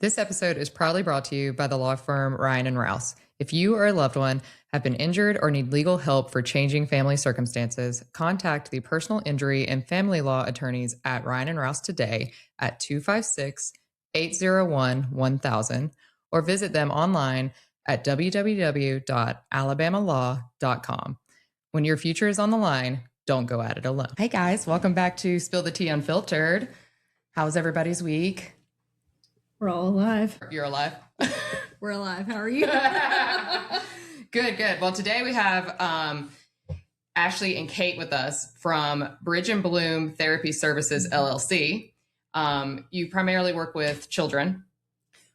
This episode is proudly brought to you by the law firm Ryan and Rouse. If you or a loved one have been injured or need legal help for changing family circumstances, contact the personal injury and family law attorneys at Ryan and Rouse today at 256-801-1000 or visit them online at www.alabamalaw.com. When your future is on the line, don't go at it alone. Hey guys, welcome back to Spill the Tea Unfiltered. How was everybody's week? We're all alive. You're alive? We're alive. How are you? Good. Well, today we have Ashley and Kate with us from Bridge and Bloom Therapy Services, LLC. You primarily work with children.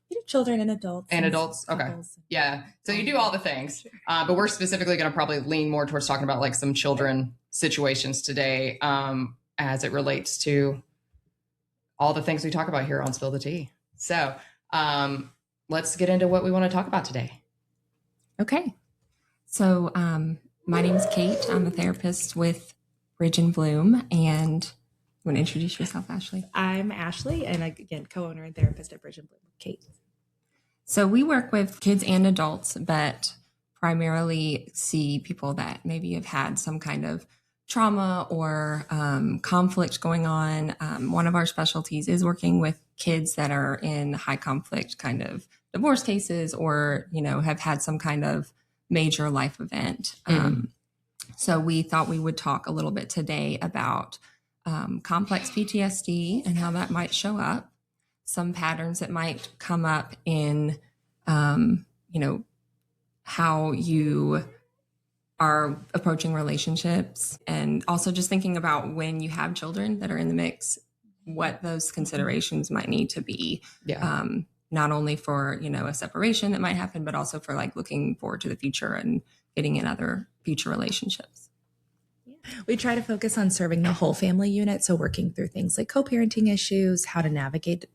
We do children and adults. And adults? Okay. Yeah. So you do all the things. Sure. But we're specifically going to probably lean more towards talking about like some children situations today as it relates to all the things we talk about here on Spill the Tea. So let's get into what we want to talk about today. Okay. So my name is Kate. I'm a therapist with Bridge and Bloom. And you want to introduce yourself, Ashley? I'm Ashley, and again, co-owner and therapist at Bridge and Bloom, Kate. So we work with kids and adults, but primarily see people that maybe have had some kind of trauma or conflict going on. One of our specialties is working with kids that are in high conflict kind of divorce cases or, have had some kind of major life event. So we thought we would talk a little bit today about complex PTSD and how that might show up, some patterns that might come up in, how you are approaching relationships, and also just thinking about when you have children that are in the mix, what those considerations might need to be. Yeah. Not only for, a separation that might happen, but also for like looking forward to the future and getting in other future relationships. Yeah. We try to focus on serving the whole family unit. So working through things like co-parenting issues, how to navigate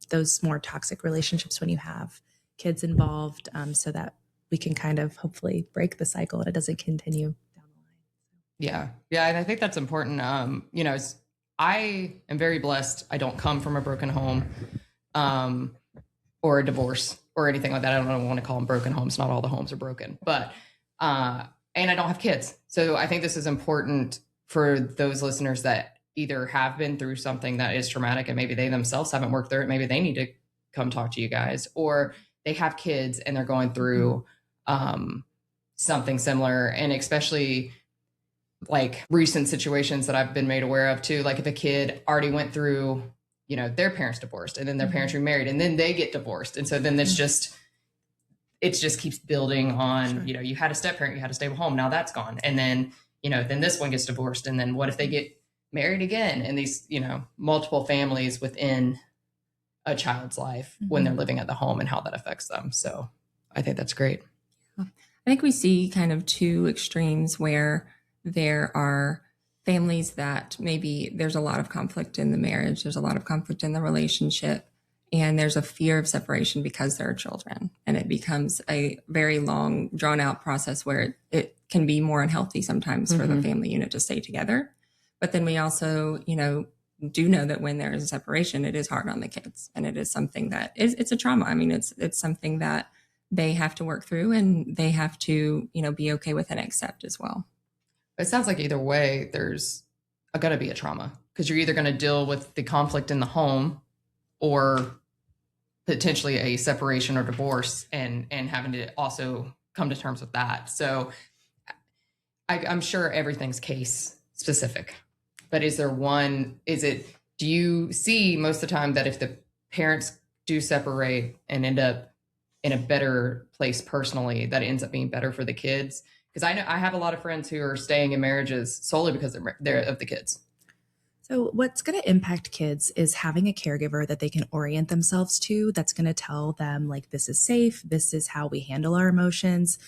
those more toxic relationships when you have kids involved, so that we can kind of hopefully break the cycle and it doesn't continue down the line. Yeah. And I think that's important. I am very blessed. I don't come from a broken home or a divorce or anything like that. I don't want to call them broken homes. Not all the homes are broken, but and I don't have kids. So I think this is important for those listeners that either have been through something that is traumatic and maybe they themselves haven't worked through it. Maybe they need to come talk to you guys, or they have kids and they're going through something similar. And especially like recent situations that I've been made aware of too. Like if a kid already went through, their parents divorced and then their parents remarried and then they get divorced. And so then it just keeps building on, Sure. You had a step parent, you had a stable home. Now that's gone. And then, then this one gets divorced. And then what if they get married again? And these, multiple families within a child's life when they're living at the home and how that affects them. So I think that's great. I think we see kind of two extremes where there are families that maybe there's a lot of conflict in the marriage, there's a lot of conflict in the relationship, and there's a fear of separation because there are children. And it becomes a very long, drawn out process where it can be more unhealthy sometimes for the family unit to stay together. But then we also, do know that when there is a separation, it is hard on the kids. And it is something that it's a trauma. I mean, it's something that they have to work through and they have to, be okay with and accept as well. It sounds like either way, there's going to be a trauma because you're either going to deal with the conflict in the home or potentially a separation or divorce and having to also come to terms with that. So I'm sure everything's case specific, but do you see most of the time that if the parents do separate and end up in a better place personally, that it ends up being better for the kids? Because I know I have a lot of friends who are staying in marriages solely because they're of the kids. So what's going to impact kids is having a caregiver that they can orient themselves to, that's going to tell them like, this is safe. This is how we handle our emotions.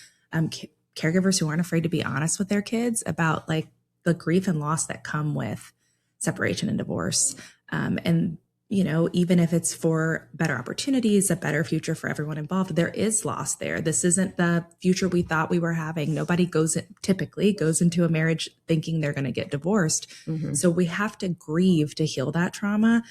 Caregivers who aren't afraid to be honest with their kids about like the grief and loss that come with separation and divorce. And even if it's for better opportunities, a better future for everyone involved, there is loss there. This isn't the future we thought we were having. Nobody typically goes into a marriage thinking they're going to get divorced. So we have to grieve to heal that trauma.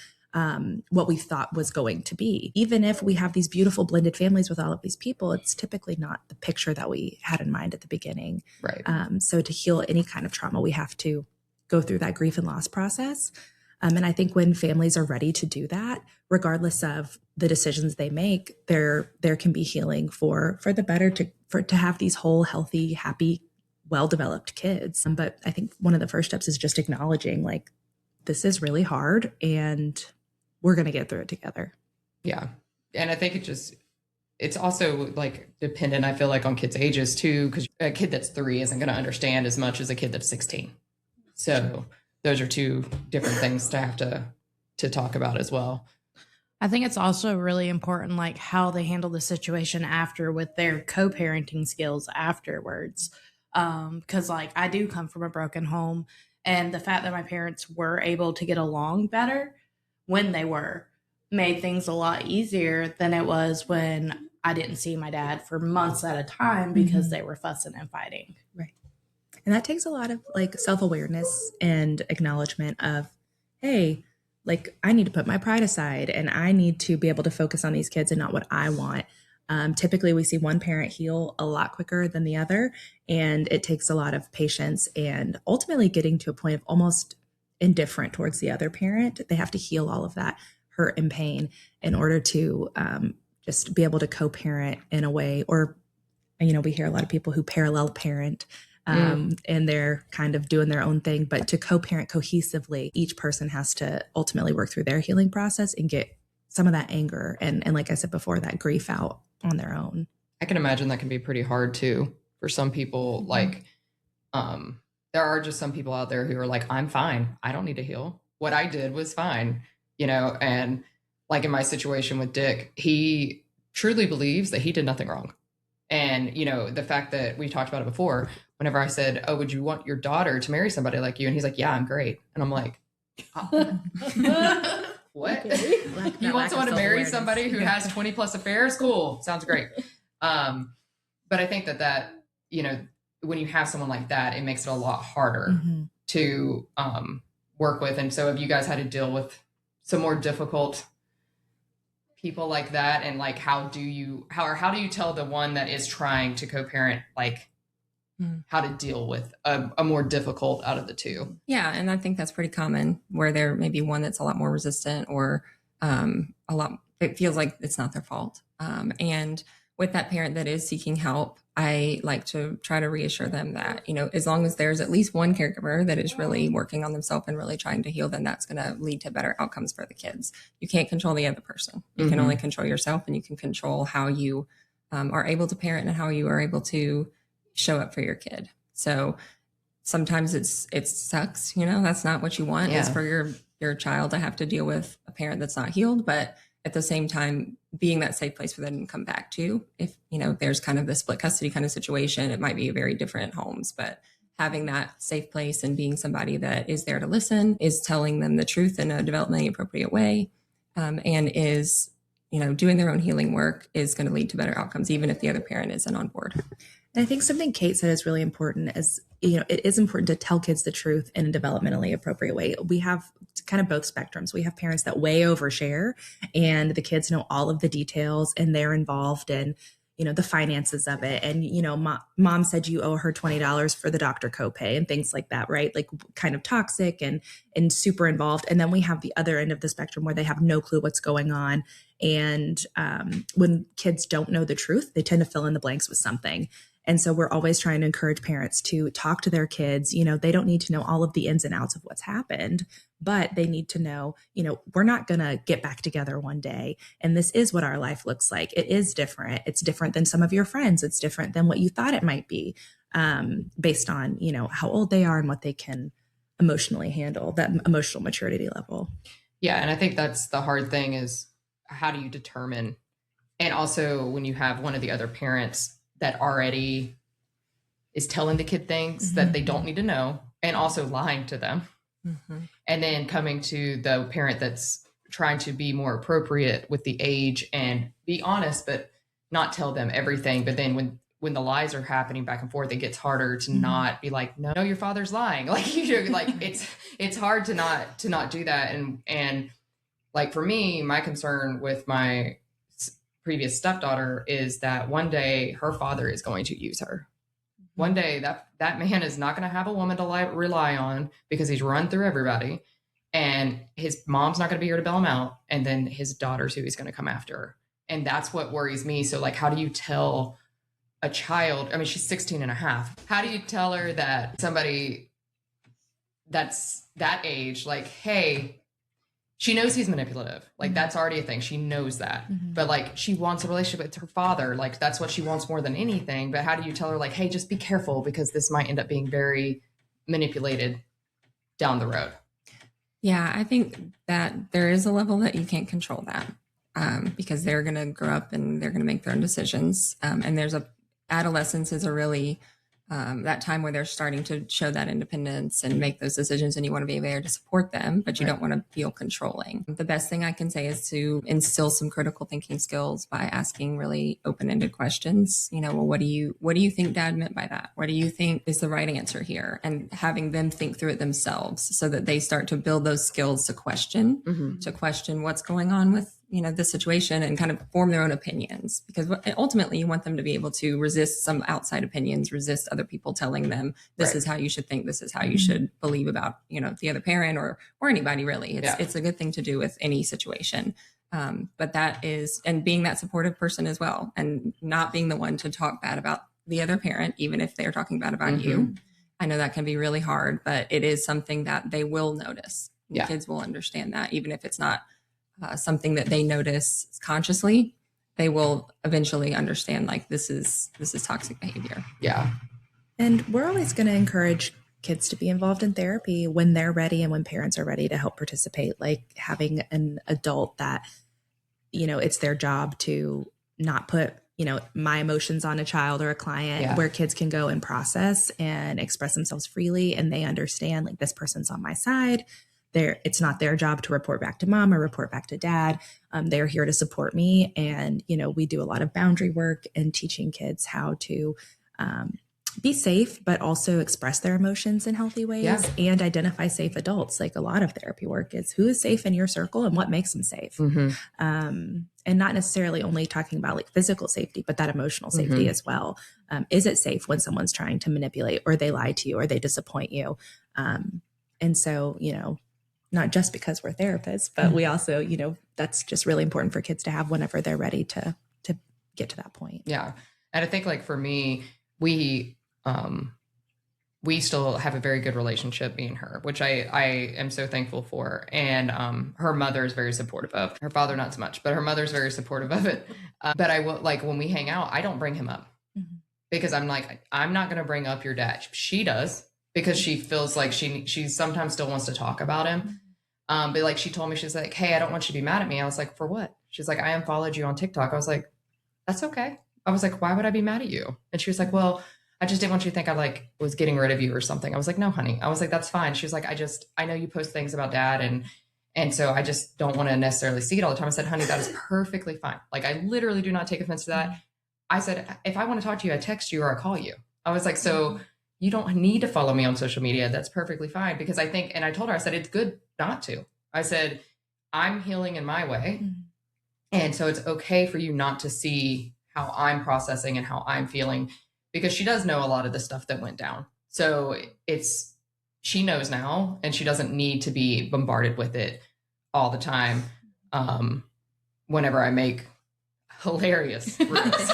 what we thought was going to be. Even if we have these beautiful blended families with all of these people, it's typically not the picture that we had in mind at the beginning. Right. So to heal any kind of trauma, we have to go through that grief and loss process. And I think when families are ready to do that, regardless of the decisions they make, there can be healing for the better, to have these whole, healthy, happy, well-developed kids. But I think one of the first steps is just acknowledging, like, this is really hard and we're going to get through it together. Yeah. And I think it's also like dependent, I feel like, on kids' ages too, because a kid that's 3 isn't going to understand as much as a kid that's 16. So those are 2 different things to have to talk about as well. I think it's also really important, like, how they handle the situation after with their co-parenting skills afterwards. Because, like, I do come from a broken home, and the fact that my parents were able to get along better when they were made things a lot easier than it was when I didn't see my dad for months at a time because they were fussing and fighting. Right. And that takes a lot of, like, self-awareness and acknowledgement of, hey, like, I need to put my pride aside and I need to be able to focus on these kids and not what I want. Typically, we see one parent heal a lot quicker than the other, and it takes a lot of patience and ultimately getting to a point of almost indifferent towards the other parent. They have to heal all of that hurt and pain in order to just be able to co-parent in a way. Or, we hear a lot of people who parallel parent, and they're kind of doing their own thing, but to co-parent cohesively, each person has to ultimately work through their healing process and get some of that anger and like I said before, that grief out on their own. I can imagine that can be pretty hard too for some people. Like, there are just some people out there who are like, I'm fine. I don't need to heal. What I did was fine, and like in my situation with Dick, he truly believes that he did nothing wrong. And, the fact that we talked about it before, whenever I said, oh, would you want your daughter to marry somebody like you? And he's like, yeah, I'm great. And I'm like, what? You want someone to marry somebody who has 20 plus affairs? Cool. Sounds great. But I think that, when you have someone like that, it makes it a lot harder to work with. And so have you guys had to deal with some more difficult people like that? And like, how do you tell the one that is trying to co-parent, like, how to deal with a more difficult out of the 2? Yeah. And I think that's pretty common, where there may be one that's a lot more resistant, or it feels like it's not their fault. And with that parent that is seeking help, I like to try to reassure them that, as long as there's at least one caregiver that is really working on themselves and really trying to heal, then that's going to lead to better outcomes for the kids. You can't control the other person. You can only control yourself, and you can control how you are able to parent and how you are able to show up for your kid. So sometimes it sucks, that's not what you want, is for your child to have to deal with a parent that's not healed. But at the same time, being that safe place for them to come back to, if, there's kind of the split custody kind of situation, it might be very different homes, but having that safe place and being somebody that is there to listen, is telling them the truth in a developmentally appropriate way, and is, doing their own healing work, is going to lead to better outcomes, even if the other parent isn't on board. And I think something Kate said is really important is, it is important to tell kids the truth in a developmentally appropriate way. We have kind of both spectrums. We have parents that way overshare, and the kids know all of the details and they're involved in, the finances of it. And, mom said you owe her $20 for the doctor copay and things like that, right? Like, kind of toxic and super involved. And then we have the other end of the spectrum where they have no clue what's going on. And when kids don't know the truth, they tend to fill in the blanks with something. And so we're always trying to encourage parents to talk to their kids. They don't need to know all of the ins and outs of what's happened, but they need to know, we're not going to get back together one day. And this is what our life looks like. It is different. It's different than some of your friends. It's different than what you thought it might be, based on, how old they are and what they can emotionally handle, that emotional maturity level. Yeah. And I think that's the hard thing, is how do you determine? And also when you have one of the other parents that already is telling the kid things that they don't need to know, and also lying to them. And then coming to the parent that's trying to be more appropriate with the age and be honest, but not tell them everything. But then when the lies are happening back and forth, it gets harder to not be like, no, your father's lying. Like, like it's hard to not do that. And Like for me, my concern with my previous stepdaughter is that one day her father is going to use her. One day that man is not going to have a woman to rely on because he's run through everybody, and his mom's not going to be here to bail him out. And then his daughter's who he's going to come after. And that's what worries me. So like, how do you tell a child, I mean, she's 16 and a half. How do you tell her that somebody that's that age, like, hey, she knows he's manipulative. Like that's already a thing. She knows that. But like she wants a relationship with her father. Like that's what she wants more than anything. But how do you tell her like, hey, just be careful because this might end up being very manipulated down the road? Yeah, I think that there is a level that you can't control that because they're going to grow up and they're going to make their own decisions. And adolescence is a really that time where they're starting to show that independence and make those decisions, and you want to be there to support them, but you don't want to feel controlling. The best thing I can say is to instill some critical thinking skills by asking really open-ended questions. Well, what do you think Dad meant by that? What do you think is the right answer here? And having them think through it themselves so that they start to build those skills to question what's going on with this situation and kind of form their own opinions, because ultimately you want them to be able to resist some outside opinions, resist other people telling them this is how you should think, this is how you should believe about the other parent or anybody really. It's a good thing to do with any situation, but that is, and being that supportive person as well, and not being the one to talk bad about the other parent even if they're talking bad about you. I know that can be really hard, but it is something that they will notice. Kids will understand that even if it's not something that they notice consciously, they will eventually understand like this is toxic behavior. Yeah. And we're always going to encourage kids to be involved in therapy when they're ready and when parents are ready to help participate, like having an adult that, it's their job to not put, my emotions on a child or a client, where kids can go and process and express themselves freely, and they understand like this person's on my side. It's not their job to report back to mom or report back to dad. They're here to support me. And, we do a lot of boundary work and teaching kids how to be safe, but also express their emotions in healthy ways and identify safe adults. Like a lot of therapy work is who is safe in your circle and what makes them safe. And not necessarily only talking about like physical safety, but that emotional safety as well. Is it safe when someone's trying to manipulate or they lie to you or they disappoint you? And so, not just because we're therapists, but we also, that's just really important for kids to have whenever they're ready to get to that point. Yeah. And I think like for me, we still have a very good relationship, me and her, which I am so thankful for. And her mother is very supportive of. Her father, not so much, but her mother's very supportive of it. But I will, like, when we hang out, I don't bring him up because I'm like, I'm not going to bring up your dad. She does because she feels like she sometimes still wants to talk about him. But like she told me, she's like, hey, I don't want you to be mad at me. I was like, for what? She's like, I unfollowed you on TikTok. I was like, that's okay. I was like, why would I be mad at you? And she was like, well, I just didn't want you to think I like was getting rid of you or something. I was like, no, honey. I was like, that's fine. She was like, I know you post things about dad and so I just don't want to necessarily see it all the time. I said, honey, that is perfectly fine. Like I literally do not take offense to that. I said, if I want to talk to you, I text you or I call you. I was like, so you don't need to follow me on social media. That's perfectly fine. Because I think, and I told her, I said, it's good not to. I said, I'm healing in my way. And so it's okay for you not to see how I'm processing and how I'm feeling, because she does know a lot of the stuff that went down. So she knows now, and she doesn't need to be bombarded with it all the time. Whenever I make hilarious rules.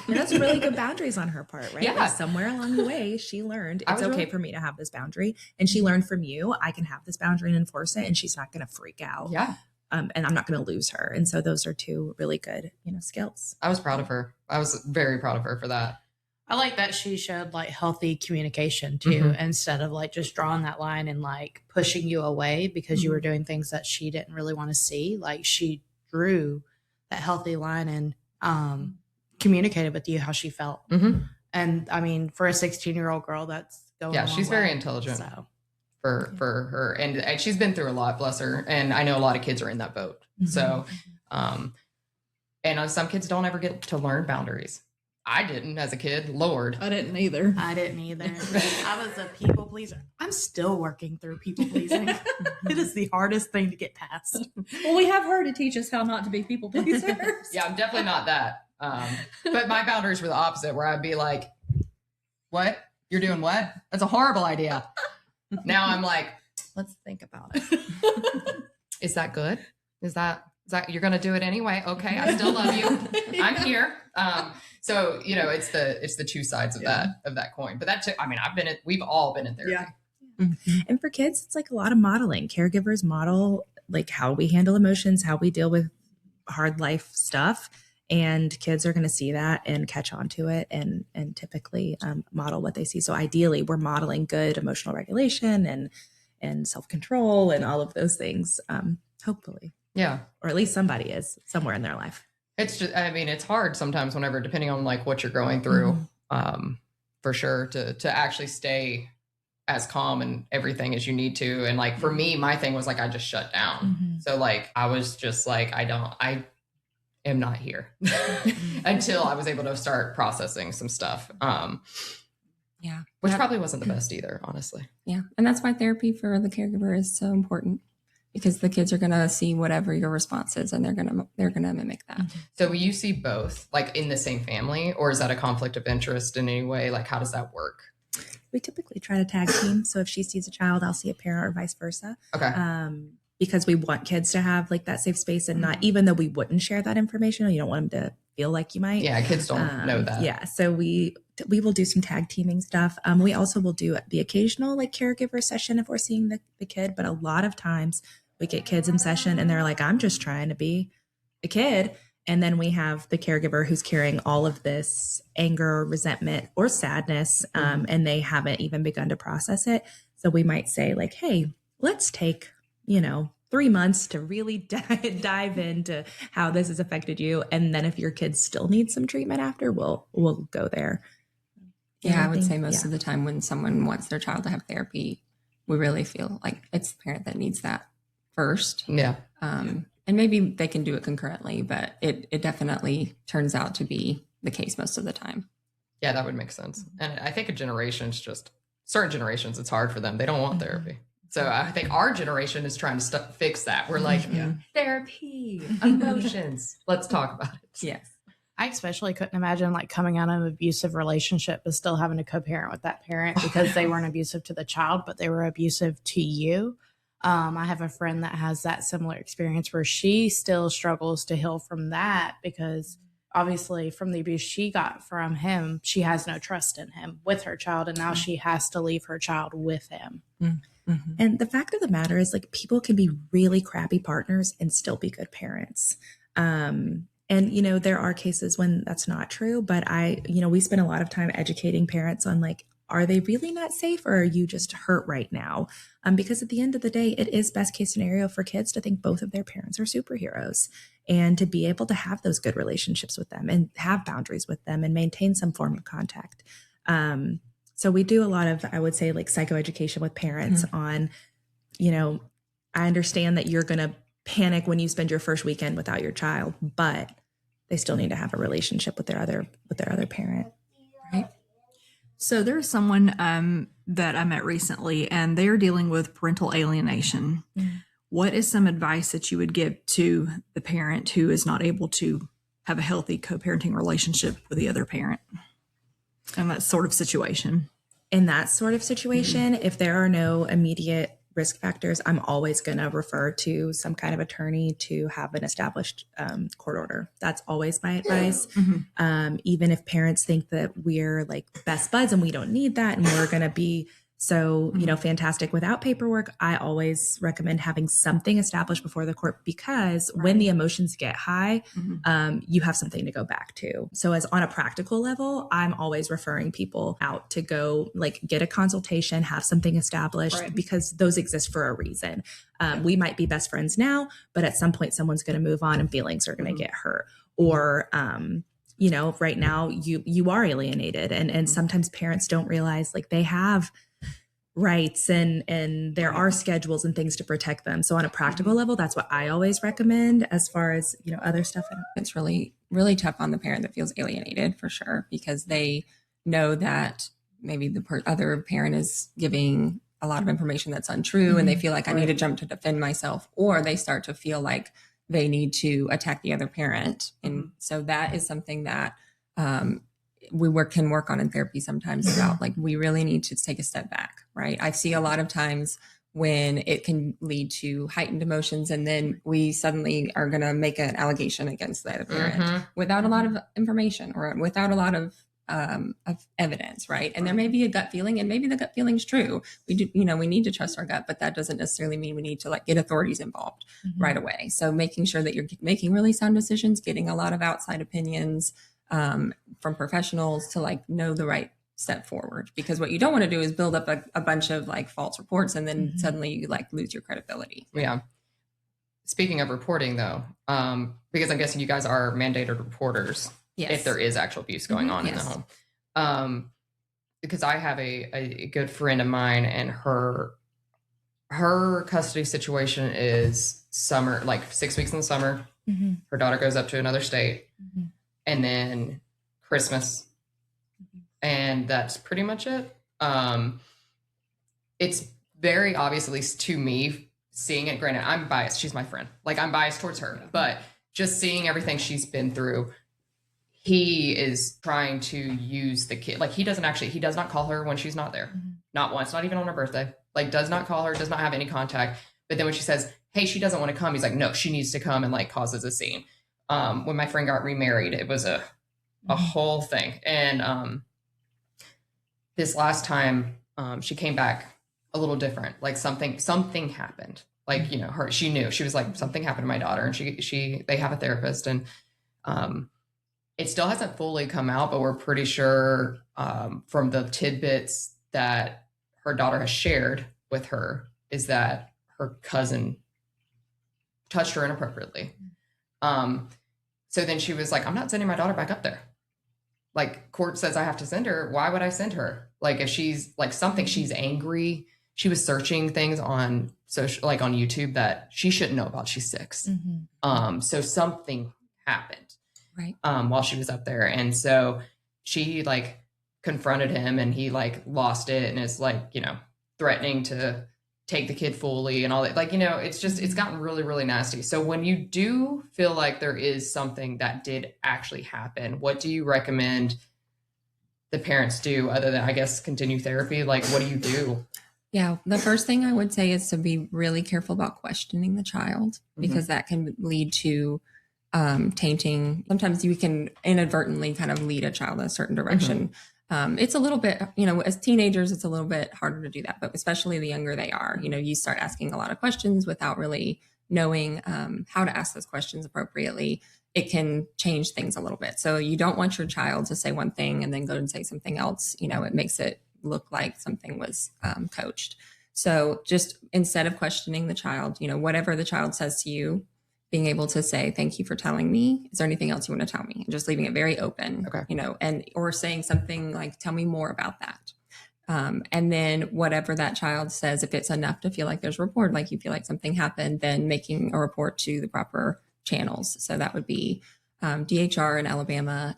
And that's really good boundaries on her part, right? Yeah. Like somewhere along the way, she learned it's okay for me to have this boundary. And she learned from you, I can have this boundary and enforce it, and she's not going to freak out. Yeah. And I'm not going to lose her. And so those are two really good, skills. I was proud of her. I was very proud of her for that. I like that she showed like healthy communication too, instead of like just drawing that line and like pushing you away because you were doing things that she didn't really want to see. Like she drew that healthy line and communicated with you how she felt. And I mean, for a 16-year-old girl, that's going. Yeah, she's very intelligent. So. For her, and she's been through a lot, bless her. And I know a lot of kids are in that boat. So, and some kids don't ever get to learn boundaries. I didn't as a kid. Lord, I didn't either. I was a people pleaser. I'm still working through people pleasing. It is the hardest thing to get past. Well, we have her to teach us how not to be people pleasers. Yeah, I'm definitely not that. But my boundaries were the opposite, where I'd be like, what? You're doing what? That's a horrible idea. Now I'm like, let's think about it. Is that good? Is that you're going to do it anyway? Okay. I still love you. I'm here. So, you know, it's the two sides of that coin, but we've all been in therapy. Yeah. Mm-hmm. And for kids, it's like a lot of modeling. Caregivers model like how we handle emotions, how we deal with hard life stuff. And kids are going to see that and catch on to it and typically model what they see. So ideally, we're modeling good emotional regulation and self-control and all of those things, hopefully. Yeah. Or at least somebody is somewhere in their life. It's just, I mean, it's hard sometimes whenever, depending on like what you're going through, for sure, to actually stay as calm and everything as you need to. And like, for me, my thing was like, I just shut down. Mm-hmm. So like, I was just like, I am not here until I was able to start processing some stuff. Yeah. Which probably wasn't the best either, honestly. Yeah. And that's why therapy for the caregiver is so important, because the kids are going to see whatever your response is and they're going to mimic that. So will you see both like in the same family, or is that a conflict of interest in any way? Like, how does that work? We typically try to tag team. So if she sees a child, I'll see a parent or vice versa. Okay. Because we want kids to have like that safe space and not, even though we wouldn't share that information, you don't want them to feel like you might. Yeah. Kids don't know that. Yeah. So we will do some tag teaming stuff. We also will do the occasional like caregiver session if we're seeing the kid, but a lot of times we get kids in session and they're like, I'm just trying to be a kid. And then we have the caregiver who's carrying all of this anger, resentment, or sadness, and they haven't even begun to process it. So we might say like, hey, let's take, 3 months to really dive into how this has affected you. And then if your kids still need some treatment after, we'll go there. Yeah, I would say most of the time when someone wants their child to have therapy, we really feel like it's the parent that needs that first. Yeah. And maybe they can do it concurrently, but it definitely turns out to be the case most of the time. Yeah, that would make sense. And I think certain generations, it's hard for them. They don't want therapy. So I think our generation is trying to fix that. We're like, therapy, emotions. Let's talk about it. Yes. I especially couldn't imagine like coming out of an abusive relationship but still having to co-parent with that parent because they weren't abusive to the child, but they were abusive to you. I have a friend that has that similar experience where she still struggles to heal from that because obviously from the abuse she got from him, she has no trust in him with her child. And now she has to leave her child with him. Mm-hmm. And the fact of the matter is like people can be really crappy partners and still be good parents. And, there are cases when that's not true, but we spend a lot of time educating parents on like, are they really not safe or are you just hurt right now? Because at the end of the day, it is best case scenario for kids to think both of their parents are superheroes and to be able to have those good relationships with them and have boundaries with them and maintain some form of contact. So we do a lot of, I would say, like psychoeducation with parents on, I understand that you're going to panic when you spend your first weekend without your child, but they still need to have a relationship with their other parent. Right. So there's someone that I met recently, and they're dealing with parental alienation. What is some advice that you would give to the parent who is not able to have a healthy co-parenting relationship with the other parent in that sort of situation? In that sort of situation, if there are no immediate risk factors, I'm always going to refer to some kind of attorney to have an established court order. That's always my advice. Even if parents think that we're like best buds and we don't need that and we're going to be so, fantastic without paperwork, I always recommend having something established before the court because when the emotions get high, you have something to go back to. So as on a practical level, I'm always referring people out to go like get a consultation, have something established because those exist for a reason. We might be best friends now, but at some point someone's going to move on and feelings are going to get hurt. Or, right now you are alienated and sometimes parents don't realize like they have rights and there are schedules and things to protect them. So on a practical level, that's what I always recommend as far as, other stuff. It's really, really tough on the parent that feels alienated for sure, because they know that maybe the other parent is giving a lot of information that's untrue, and they feel like I need to jump to defend myself, or they start to feel like they need to attack the other parent. And so that is something that can work on in therapy sometimes, about like, we really need to take a step back, right? I see a lot of times when it can lead to heightened emotions, and then we suddenly are going to make an allegation against the other parent without a lot of information, or without a lot of evidence, right? And there may be a gut feeling, and maybe the gut feeling's true. We do, we need to trust our gut, but that doesn't necessarily mean we need to like get authorities involved right away. So making sure that you're making really sound decisions, getting a lot of outside opinions from professionals to like know the right step forward, because what you don't want to do is build up a bunch of like false reports, and then suddenly you like lose your credibility. Yeah. Speaking of reporting though, because I'm guessing you guys are mandated reporters. Yes. If there is actual abuse going on in the home. Because I have a good friend of mine, and her custody situation is summer, like 6 weeks in the summer. Her daughter goes up to another state, and then Christmas. And that's pretty much it. It's very obvious, at least to me, seeing it. Granted, I'm biased. She's my friend. Like, I'm biased towards her, but just seeing everything she's been through, he is trying to use the kid. Like, he does not call her when she's not there. Not once, not even on her birthday. Like, does not call her, does not have any contact. But then when she says, hey, she doesn't want to come, he's like, no, she needs to come, and like causes a scene. When my friend got remarried, it was a whole thing. And this last time, she came back a little different. Like something happened. Like, she knew. She was like, something happened to my daughter, and they have a therapist, and it still hasn't fully come out, but we're pretty sure from the tidbits that her daughter has shared with her is that her cousin touched her inappropriately. So then she was like, I'm not sending my daughter back up there. Like, court says I have to send her. Why would I send her? Like, if she's like something, she's angry. She was searching things on social, like on YouTube, that she shouldn't know about. She's 6. So something happened. Right. While she was up there. And so she like confronted him, and he like lost it, and is like, threatening to take the kid fully and all that. Like, it's gotten really, really nasty. So when you do feel like there is something that did actually happen, what do you recommend the parents do, other than, I guess, continue therapy? Like, what do you do? Yeah. The first thing I would say is to be really careful about questioning the child, because that can lead to tainting. Sometimes you can inadvertently kind of lead a child in a certain direction. It's a little bit, as teenagers, it's a little bit harder to do that, but especially the younger they are, you start asking a lot of questions without really knowing how to ask those questions appropriately. It can change things a little bit. So you don't want your child to say one thing and then go and say something else. It makes it look like something was coached. So just instead of questioning the child, whatever the child says to you, being able to say, thank you for telling me. Is there anything else you want to tell me? And just leaving it very open, or saying something like, tell me more about that. And then whatever that child says, if it's enough to feel like there's a report, like you feel like something happened, then making a report to the proper channels. So that would be DHR in Alabama,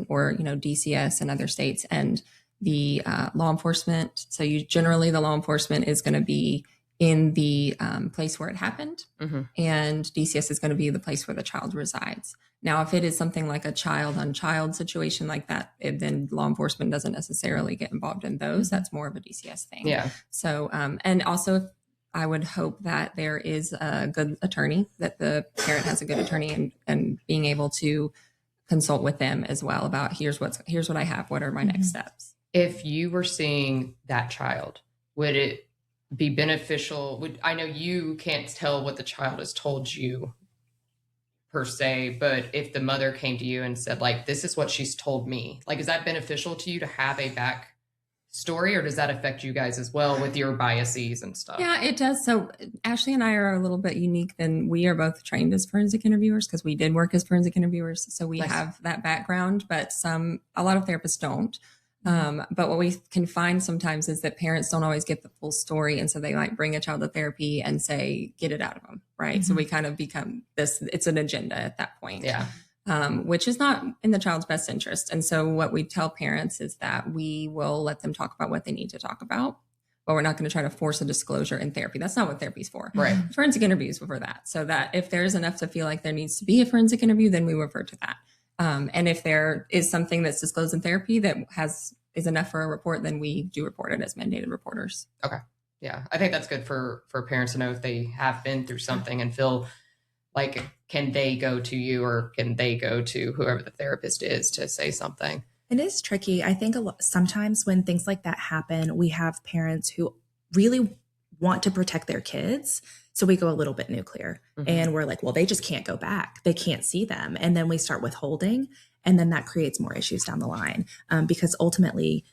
or DCS in other states, and the law enforcement. So the law enforcement is going to be in the place where it happened, and DCS is going to be the place where the child resides. Now, if it is something like a child-on-child situation like that, then law enforcement doesn't necessarily get involved in those. That's more of a DCS thing. Yeah. So, and also, I would hope that there is a good attorney, that the parent has a good attorney, and being able to consult with them as well about here's what I have. What are my next steps? If you were seeing that child, would it be beneficial? I know you can't tell what the child has told you per se, but if the mother came to you and said, like, this is what she's told me, like, is that beneficial to you to have a back story, or does that affect you guys as well with your biases and stuff? Yeah, it does. So Ashley and I are a little bit unique. Then we are both trained as forensic interviewers, because we did work as forensic interviewers. So we have that background, but a lot of therapists don't. But what we can find sometimes is that parents don't always get the full story. And so they might bring a child to therapy and say, get it out of them. Right. So we kind of become it's an agenda at that point. Yeah. which is not in the child's best interest. And so what we tell parents is that we will let them talk about what they need to talk about, but we're not going to try to force a disclosure in therapy. That's not what therapy is for. Right. Forensic interviews for that. So that if there's enough to feel like there needs to be a forensic interview, then we refer to that. And if there is something that's disclosed in therapy that is enough for a report, then we do report it as mandated reporters. Okay. Yeah. I think that's good for parents to know if they have been through something and feel like, can they go to you or can they go to whoever the therapist is to say something? It is tricky. I think sometimes when things like that happen, we have parents who really want to protect their kids. So we go a little bit nuclear and we're like, well, they just can't go back. They can't see them. And then we start withholding. And then that creates more issues down the line because ultimately,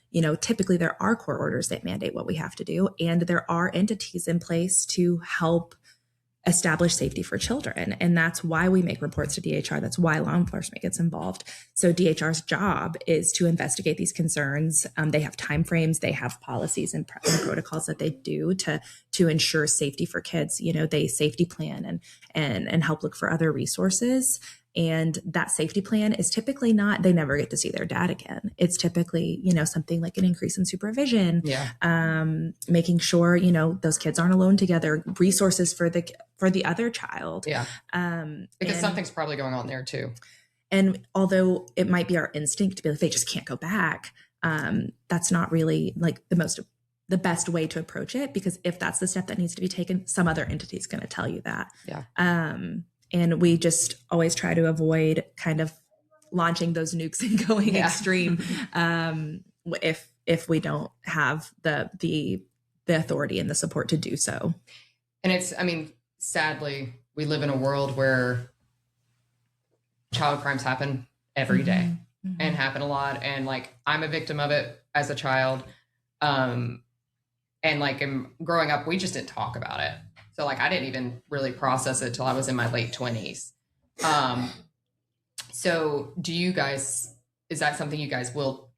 typically there are court orders that mandate what we have to do. And there are entities in place to help establish safety for children. And that's why we make reports to DHR. That's why law enforcement gets involved. So DHR's job is to investigate these concerns. They have timeframes, they have policies and protocols that they do to ensure safety for kids. They safety plan and help look for other resources. And that safety plan is typically not, they never get to see their dad again. It's typically, something like an increase in supervision, making sure, those kids aren't alone together, resources for the other child. Yeah. Because something's probably going on there too. And although it might be our instinct to be like, they just can't go back. That's not really like the best way to approach it, because if that's the step that needs to be taken, some other entity is going to tell you that. Yeah. And we just always try to avoid kind of launching those nukes and going extreme if we don't have the authority and the support to do so. And sadly, we live in a world where child crimes happen every day and happen a lot. And I'm a victim of it as a child. And growing up, we just didn't talk about it. So I didn't even really process it till I was in my late 20s. So is that something you guys will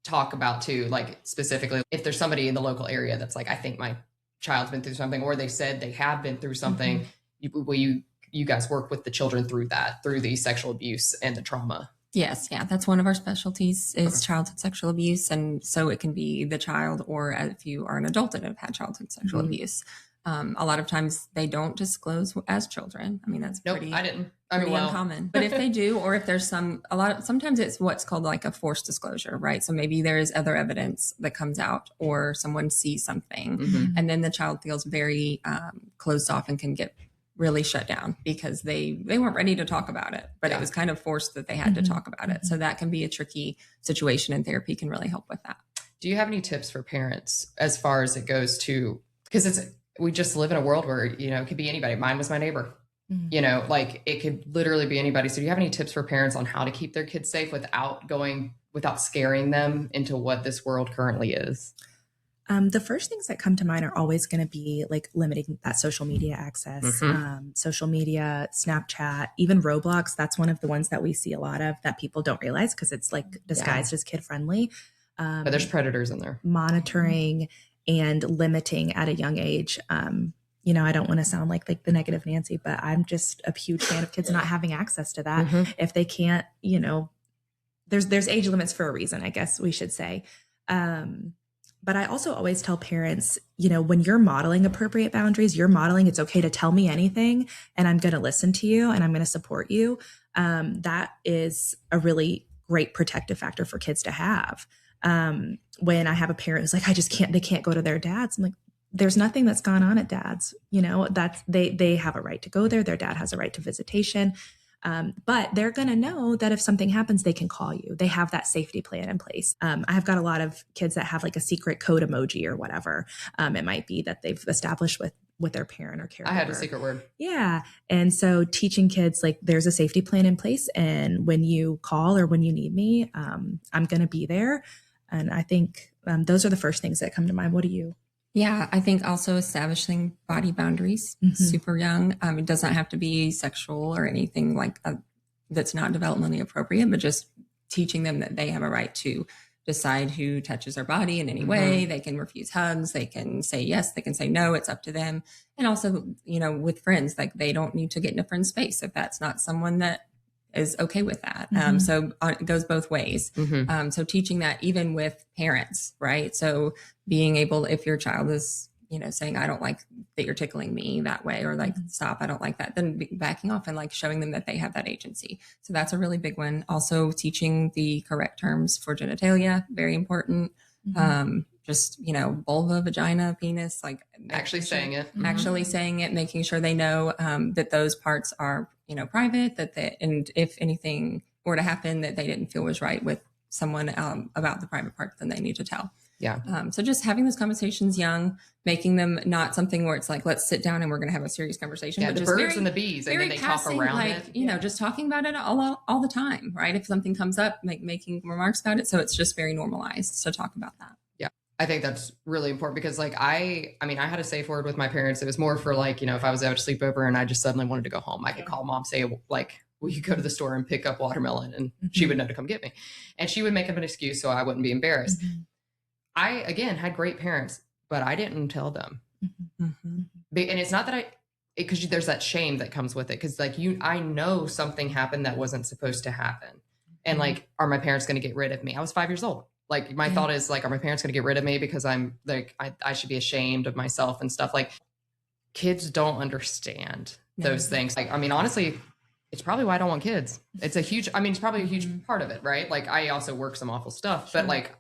talk about too? Specifically, if there's somebody in the local area that's I think my child's been through something, or they said they have been through something, will you guys work with the children through the sexual abuse and the trauma? Yes. Yeah. That's one of our specialties is childhood sexual abuse. And so it can be the child, or if you are an adult and have had childhood sexual abuse. A lot of times they don't disclose as children. That's pretty, I didn't. Pretty uncommon. But if they do, or if there's sometimes it's what's called a forced disclosure, right? So maybe there is other evidence that comes out, or someone sees something, and then the child feels very closed off and can get really shut down because they weren't ready to talk about it, but it was kind of forced that they had to talk about it. So that can be a tricky situation, and therapy can really help with that. Do you have any tips for parents as far as it goes to, because we just live in a world where, it could be anybody. Mine was my neighbor, it could literally be anybody. So do you have any tips for parents on how to keep their kids safe without scaring them into what this world currently is? The first things that come to mind are always going to be limiting that social media access, social media, Snapchat, even Roblox. That's one of the ones that we see a lot of that people don't realize because it's disguised as kid friendly. But there's predators in there. Monitoring and limiting at a young age. I don't want to sound like the negative Nancy, but I'm just a huge fan of kids not having access to that. If they can't, there's age limits for a reason, I guess we should say. But I also always tell parents, when you're modeling appropriate boundaries, you're modeling it's okay to tell me anything and I'm going to listen to you and I'm going to support you. That is a really great protective factor for kids to have. When I have a parent who's they can't go to their dad's, I'm like, there's nothing that's gone on at dad's, that's they have a right to go there. Their dad has a right to visitation. But they're going to know that if something happens, they can call you. They have that safety plan in place. I've got a lot of kids that have a secret code emoji or whatever. It might be that they've established with their parent or caregiver. I had a secret word. Yeah. And so teaching kids, there's a safety plan in place. And when you call or when you need me, I'm going to be there. And I think those are the first things that come to mind. What do you? Yeah, I think also establishing body boundaries, super young. It doesn't have to be sexual or anything that's not developmentally appropriate, but just teaching them that they have a right to decide who touches their body in any way. They can refuse hugs. They can say yes. They can say no. It's up to them. And also, with friends, they don't need to get in a friend's space if that's not someone that is okay with that. Mhm. So it goes both ways. Mhm. So teaching that even with parents, right? So being able, if your child is, saying, I don't like that you're tickling me that way, or like, stop, I don't like that, then backing off and like showing them that they have that agency. So that's a really big one. Also teaching the correct terms for genitalia, very important. Just, vulva, vagina, penis, like Actually saying it. actually saying it, making sure they know that those parts are, private, and if anything were to happen that they didn't feel was right with someone about the private part, then they need to tell. Yeah. So just having those conversations young, making them not something where it's like, let's sit down and we're going to have a serious conversation. Yeah, but the just birds and the bees, and then they talk passing, around like, it. just talking about it all the time, right? If something comes up, making remarks about it. So it's just very normalized to talk about that. Yeah. I think that's really important because like, I mean, I had a safe word with my parents. It was more for like, if I was out to sleepover and I just suddenly wanted to go home, I could call mom, say like, will you go to the store and pick up watermelon? And she would know to come get me. And she would make up an excuse so I wouldn't be embarrassed. I, again, had great parents, but I didn't tell them. And it's not that because there's that shame that comes with it. Cause like I know something happened that wasn't supposed to happen. And like, are my parents going to get rid of me? I was 5 years old. Like my thought is like, are my parents going to get rid of me because I'm like, I should be ashamed of myself and stuff. Like kids don't understand those things. Like, I mean, honestly, it's probably why I don't want kids. It's probably a huge part of it, right? Like I also work some awful stuff, but like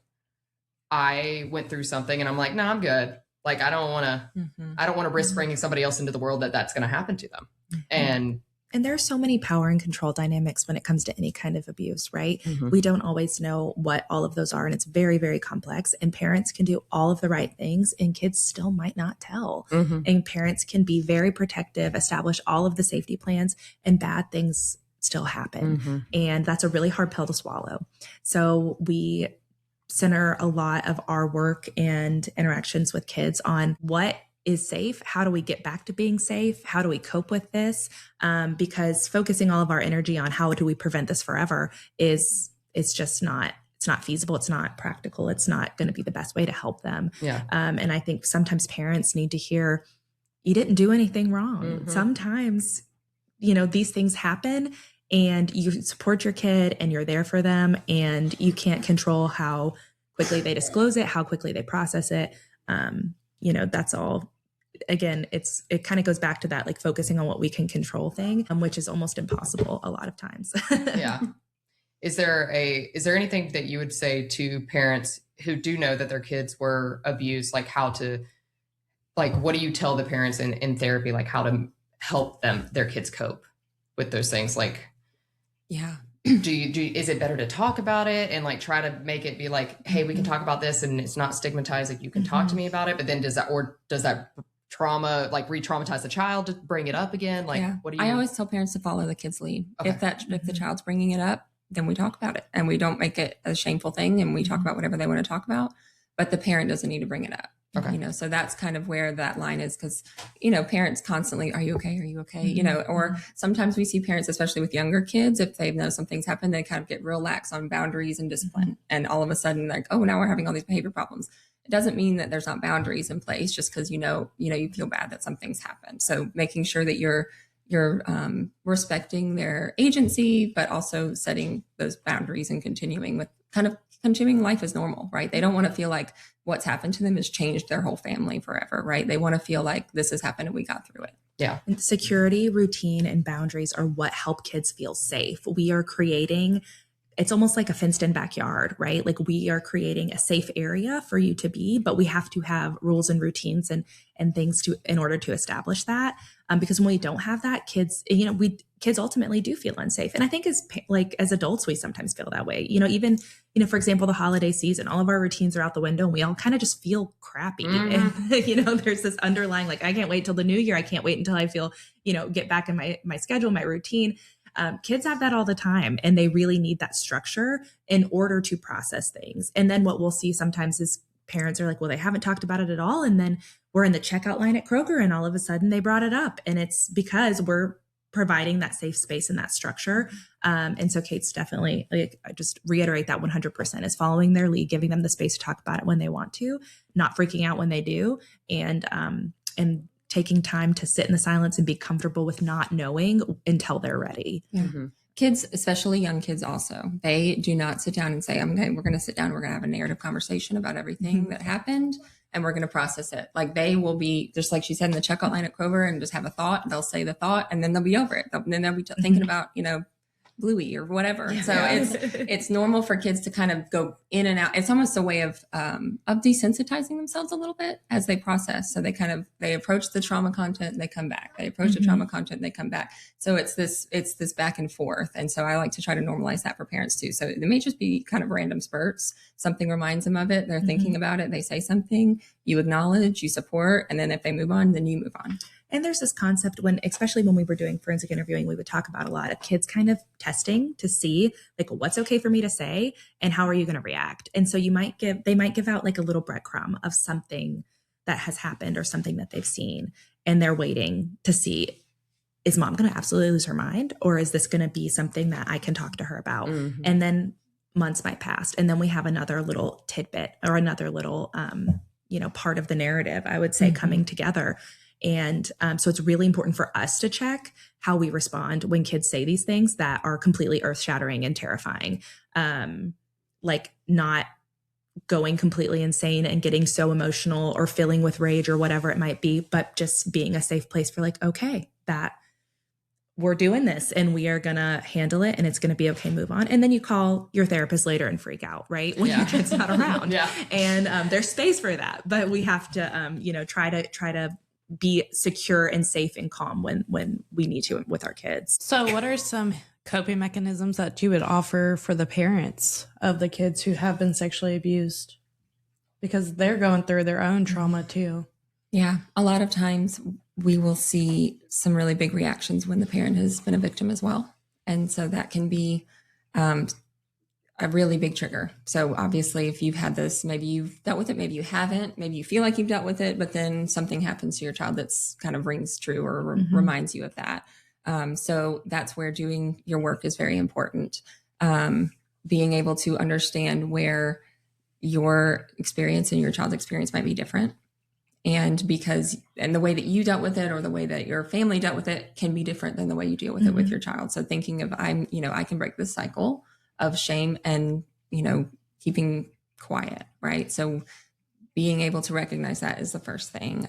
I went through something and I'm like, no, I'm good. Like, I don't want to risk bringing somebody else into the world that's going to happen to them. And there are so many power and control dynamics when it comes to any kind of abuse, right? We don't always know what all of those are. And it's very, very complex. And parents can do all of the right things and kids still might not tell. And parents can be very protective, establish all of the safety plans, and bad things still happen. And that's a really hard pill to swallow. So we center a lot of our work and interactions with kids on what is safe. How do we get back to being safe? How do we cope with this? Because focusing all of our energy on how do we prevent this forever it's just not, it's not feasible. It's not practical. It's not going to be the best way to help them. And I think sometimes parents need to hear, you didn't do anything wrong. Sometimes, these things happen and you support your kid and you're there for them and you can't control how quickly they disclose it, how quickly they process it. That's all. Again, it kind of goes back to that, like focusing on what we can control thing, which is almost impossible a lot of times. Yeah. Is there anything that you would say to parents who do know that their kids were abused, like what do you tell the parents in therapy, like how to help their kids cope with those things? Like, is it better to talk about it and like try to make it be like, hey, we can talk about this and it's not stigmatized, like you can talk to me about it, but then does that trauma like re-traumatize the child to bring it up again? Like, what do you? I always tell parents to follow the kid's lead. Okay. If the child's bringing it up, then we talk about it and we don't make it a shameful thing and we talk about whatever they want to talk about, but the parent doesn't need to bring it up. Okay. So that's kind of where that line is because, parents constantly, are you okay? Are you okay? Or sometimes we see parents, especially with younger kids, if they know something's happened, they kind of get real lax on boundaries and discipline. And all of a sudden like, oh, now we're having all these behavior problems. It doesn't mean that there's not boundaries in place just because, you feel bad that something's happened. So making sure that you're respecting their agency, but also setting those boundaries and continuing life as normal, right? They don't want to feel like what's happened to them has changed their whole family forever, right? They want to feel like this has happened and we got through it. Yeah. And security, routine, and boundaries are what help kids feel safe. We are creating, it's almost like a fenced in backyard, right? Like we are creating a safe area for you to be, but we have to have rules and routines and things in order to establish that. Because when we don't have that, kids ultimately do feel unsafe. And I think as adults, we sometimes feel that way. Even, for example, the holiday season, all of our routines are out the window and we all kind of just feel crappy. And, there's this underlying, like, I can't wait till the new year. I can't wait until I feel, get back in my schedule, my routine. Kids have that all the time and they really need that structure in order to process things. And then what we'll see sometimes is parents are like, well, they haven't talked about it at all. And then we're in the checkout line at Kroger and all of a sudden they brought it up. And it's because we're providing that safe space and that structure. And so Kate's definitely, like, I just reiterate that 100% is following their lead, giving them the space to talk about it when they want to, not freaking out when they do. And taking time to sit in the silence and be comfortable with not knowing until they're ready. Yeah. kids, especially young kids also, they do not sit down and say, we're going to sit down, we're going to have a narrative conversation about everything that happened, and we're going to process it. Like, they will be just like she said in the checkout line at Kroger, and just have a thought. They'll say the thought, and then they'll be over it. Then they'll be thinking about, Bluey or whatever. So it's normal for kids to kind of go in and out. It's almost a way of desensitizing themselves a little bit as they process. So they approach the trauma content and they come back. They approach the trauma content and they come back. So it's this back and forth. And so I like to try to normalize that for parents too. So it may just be kind of random spurts. Something reminds them of it. They're thinking about it. They say something, you acknowledge, you support. And then if they move on, then you move on. And there's this concept especially when we were doing forensic interviewing, we would talk about a lot of kids kind of testing to see like, what's okay for me to say and how are you going to react? And so they might give out like a little breadcrumb of something that has happened or something that they've seen. And they're waiting to see, is mom going to absolutely lose her mind? Or is this going to be something that I can talk to her about? And then months might pass. And then we have another little tidbit or another little, part of the narrative, I would say, coming together. And so it's really important for us to check how we respond when kids say these things that are completely earth-shattering and terrifying. Like not going completely insane and getting so emotional or filling with rage or whatever it might be, but just being a safe place for like, okay, that we're doing this and we are going to handle it and it's going to be okay, move on. And then you call your therapist later and freak out, right? When your kid's not around. And there's space for that, but we have to, try to be secure and safe and calm when we need to with our kids. So what are some coping mechanisms that you would offer for the parents of the kids who have been sexually abused? Because they're going through their own trauma too. Yeah. A lot of times we will see some really big reactions when the parent has been a victim as well. And so that can be a really big trigger. So obviously if you've had this, maybe you've dealt with it, maybe you haven't, maybe you feel like you've dealt with it, but then something happens to your child that's kind of rings true or reminds you of that. So that's where doing your work is very important. Being able to understand where your experience and your child's experience might be different. And the way that you dealt with it or the way that your family dealt with it can be different than the way you deal with it with your child. So thinking of, I can break this cycle of shame and, keeping quiet, right? So being able to recognize that is the first thing.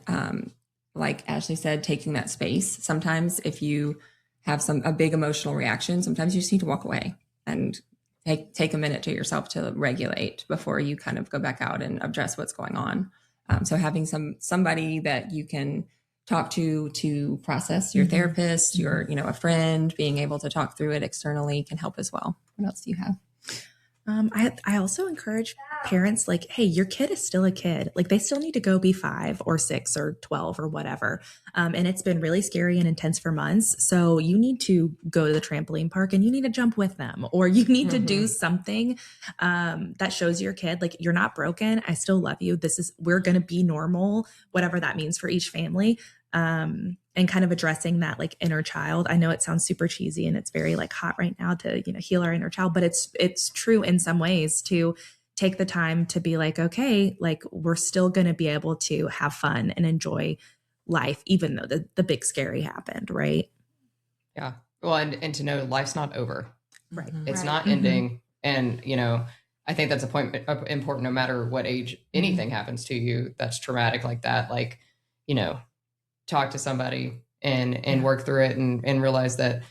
Like Ashley said, taking that space. Sometimes if you have a big emotional reaction, sometimes you just need to walk away and take a minute to yourself to regulate before you kind of go back out and address what's going on. So having somebody that you can talk to process, your therapist, your, a friend, being able to talk through it externally can help as well. What else do you have? I also encourage parents like, hey, your kid is still a kid. Like they still need to go be 5 or 6 or 12 or whatever. And it's been really scary and intense for months. So you need to go to the trampoline park and you need to jump with them, or you need to do something that shows your kid, like, you're not broken. I still love you. We're going to be normal, whatever that means for each family. And kind of addressing that like inner child. I know it sounds super cheesy and it's very like hot right now to, heal our inner child, but it's true in some ways to take the time to be like, okay, like we're still going to be able to have fun and enjoy life, even though the big scary happened. Right. Yeah. Well, and to know life's not over. Right. It's not ending. And, I think that's important no matter what age anything happens to you that's traumatic like that. Like, talk to somebody and work through it and realize that,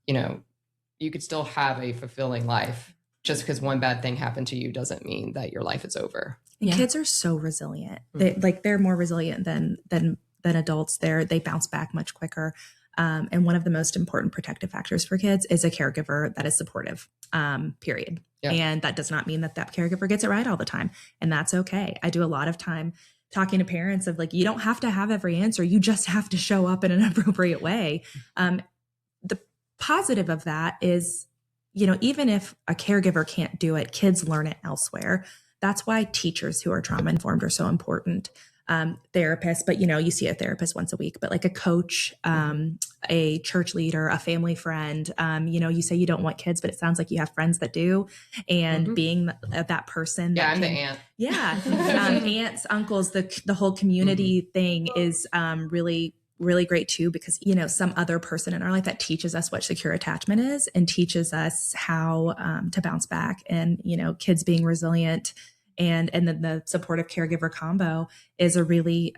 you could still have a fulfilling life. Just because one bad thing happened to you doesn't mean that your life is over. And kids are so resilient. They're more resilient than adults. They bounce back much quicker. And one of the most important protective factors for kids is a caregiver that is supportive, period. Yeah. And that does not mean that caregiver gets it right all the time. And that's okay. I do a lot of time talking to parents of like, you don't have to have every answer. You just have to show up in an appropriate way. The positive of that is, even if a caregiver can't do it, kids learn it elsewhere. That's why teachers who are trauma informed are so important. Therapists, but you see a therapist once a week, but like a coach, a church leader, a family friend, you say you don't want kids, but it sounds like you have friends that do. And being that person. Yeah, I'm the aunt. Yeah. Aunts, uncles, the whole community thing is really really great too, because, you know, some other person in our life that teaches us what secure attachment is and teaches us how to bounce back, and, you know, kids being resilient, and then the supportive caregiver combo is a really,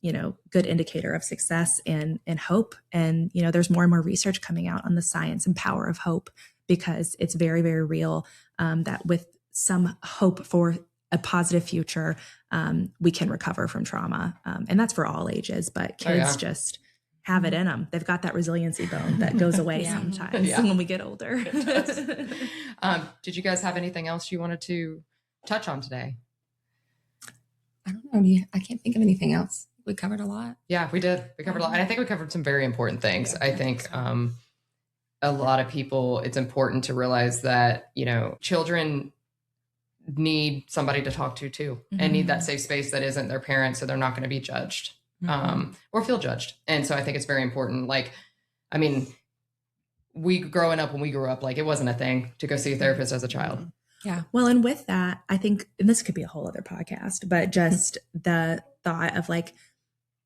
you know, good indicator of success and hope. And, you know, there's more and more research coming out on the science and power of hope, because it's very, very real, that with some hope for a positive future, we can recover from trauma. And that's for all ages, but kids just have it in them. They've got that resiliency bone that goes away sometimes when we get older. Did you guys have anything else you wanted to touch on today? I don't know. I can't think of anything else. We covered a lot. Yeah, we did. We covered a lot. And I think we covered some very important things. I think a lot of people, it's important to realize that, you know, children need somebody to talk to too, and need that safe space that isn't their parents, so they're not going to be judged or feel judged. And so I think it's very important. Like, I mean, when we grew up, like, it wasn't a thing to go see a therapist as a child. Yeah. Well, and with that, I think, and this could be a whole other podcast, but just the thought of like,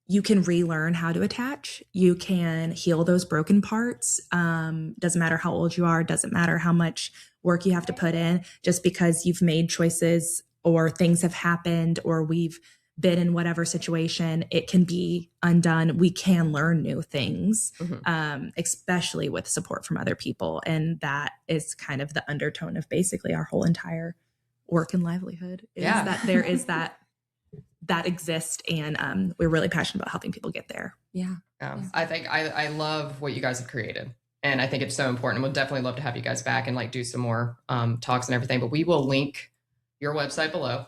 you can relearn how to attach. You can heal those broken parts. Doesn't matter how old you are. Doesn't matter how much work you have to put in. Just because you've made choices or things have happened or we've been in whatever situation, it can be undone. We can learn new things, especially with support from other people. And that is kind of the undertone of basically our whole entire work and livelihood, is that there is that exists, and we're really passionate about helping people get there. I think I love what you guys have created, and I think it's so important. We'll definitely love to have you guys back and like do some more talks and everything, but we will link your website below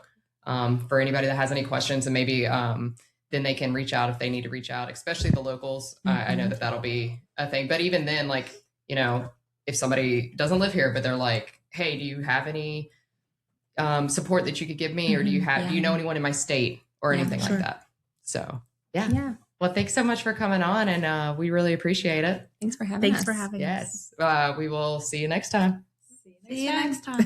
for anybody that has any questions, and maybe then they can reach out if they need to reach out, especially the locals. I know that that'll be a thing, but even then, like, you know, if somebody doesn't live here but they're like, hey, do you have any support that you could give me, or do you know anyone in my state or anything like that? So well, thanks so much for coming on, and we really appreciate it. Thanks for having us. Thanks for having us. Yes, we will see you next time. See you next time.